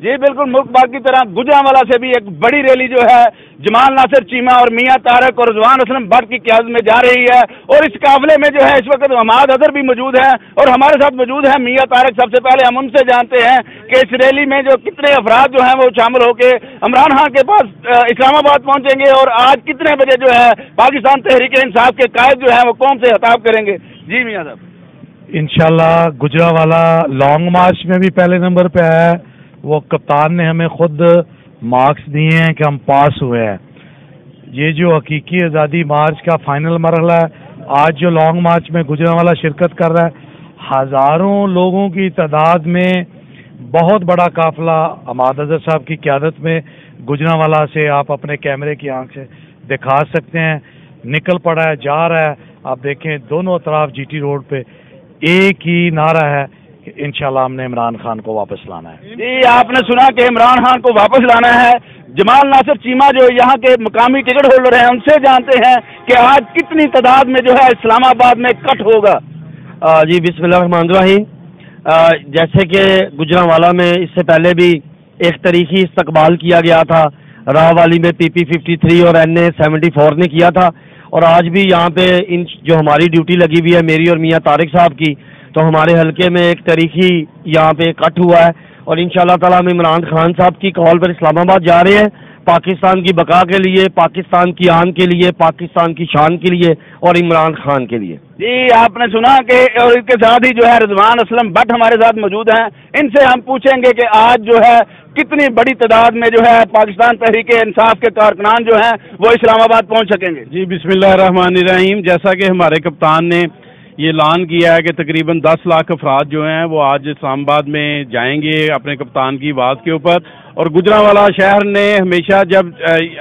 जी बिल्कुल, मुल्क बाग की तरह गुजरांवाला से भी एक बड़ी रैली जो है जमाल नासिर चीमा और मियां तारक और रिजवान असलम भट्ट की क़यादत में जा रही है। और इस काफिले में जो है इस वक्त हमाद अदर भी मौजूद है और हमारे साथ मौजूद है मियां तारक। सबसे पहले हम उनसे जानते हैं कि इस रैली में जो कितने अफराद जो हैं वो शामिल होकर इमरान खान के पास इस्लामाबाद पहुंचेंगे और आज कितने बजे जो है पाकिस्तान तहरीक इंसाफ के कायद जो है वो कौम से खिताब करेंगे। जी मियां साहब, इंशाल्लाह गुजरांवाला लॉन्ग मार्च में भी पहले नंबर पे है। वो कप्तान ने हमें खुद मार्क्स दिए हैं कि हम पास हुए हैं। ये जो हकीकी आज़ादी मार्च का फाइनल मरहला है, आज जो लॉन्ग मार्च में गुजरांवाला शिरकत कर रहा है, हज़ारों लोगों की तादाद में बहुत बड़ा काफिला हमाद अजहर साहब की क़यादत में गुजरांवाला से आप अपने कैमरे की आंख से दिखा सकते हैं निकल पड़ा है, जा रहा है। आप देखें दोनों तरफ जीटी रोड पे एक ही नारा है कि इंशाल्लाह हमने इमरान खान को वापस लाना है। जी आपने सुना कि इमरान खान को वापस लाना है। जमाल नासिर चीमा जो यहाँ के मकामी टिकट होल्डर हैं उनसे जानते हैं कि आज कितनी तादाद में जो है इस्लामाबाद में कट होगा। जी बिस्मिल्लाहिर्रहमानिर्रहीम। जैसे कि गुजरांवाला में इससे पहले भी एक तारीखी इस्तकबाल किया गया था, राहवाली में PP53 और NA74 ने किया था, और आज भी यहाँ पे इन जो हमारी ड्यूटी लगी हुई है मेरी और मियां तारिक साहब की, तो हमारे हलके में एक तारीखी यहाँ पे कट हुआ है और इंशाल्लाह ताला हम इमरान खान साहब की कॉल पर इस्लामाबाद जा रहे हैं, पाकिस्तान की बका के लिए, पाकिस्तान की आन के लिए, पाकिस्तान की शान के लिए और इमरान खान के लिए। जी आपने सुना कि और इसके साथ ही जो है रिजवान असलम भट्ट हमारे साथ मौजूद हैं। इनसे हम पूछेंगे कि आज जो है कितनी बड़ी तादाद में जो है पाकिस्तान तहरीक इंसाफ के कारकुनान जो हैं वो इस्लामाबाद पहुंच सकेंगे। जी बिस्मिल्लाहिर्रहमानिर्रहीम। जैसा कि हमारे कप्तान ने ये ऐलान किया है कि तकरीबन 10 लाख अफराद जो हैं वो आज इस्लामाबाद में जाएंगे अपने कप्तान की बात के ऊपर। और गुजरांवाला शहर ने हमेशा जब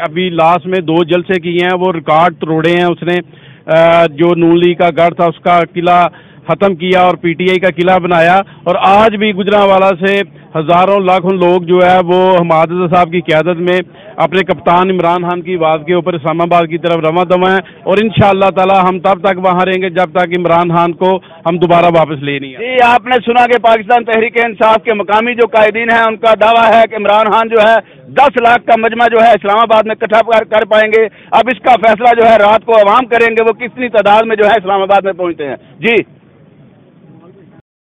अभी लास्ट में 2 जलसे किए हैं वो रिकॉर्ड तोड़े हैं। उसने जो नून लीग का गढ़ था उसका किला ख़त्म किया और PTI का किला बनाया, और आज भी गुजरांवाला से हज़ारों लाखों लोग जो है वो हमाद अजहर साहब की क़यादत में अपने कप्तान इमरान खान की बात के ऊपर इस्लामाबाद की तरफ रवां दवा हैं। और इंशाअल्लाह ताला हम तब तक वहाँ रहेंगे जब तक इमरान खान को हम दोबारा वापस ले नहीं आए। जी आपने सुना कि पाकिस्तान तहरीक इंसाफ के मकामी जो कायदीन हैं उनका दावा है कि इमरान खान जो है 10 लाख का मजमा जो है इस्लामाबाद में इकट्ठा कर पाएंगे। अब इसका फैसला जो है रात को अवाम करेंगे वो कितनी तादाद में जो है इस्लामाबाद में पहुँचते हैं। जी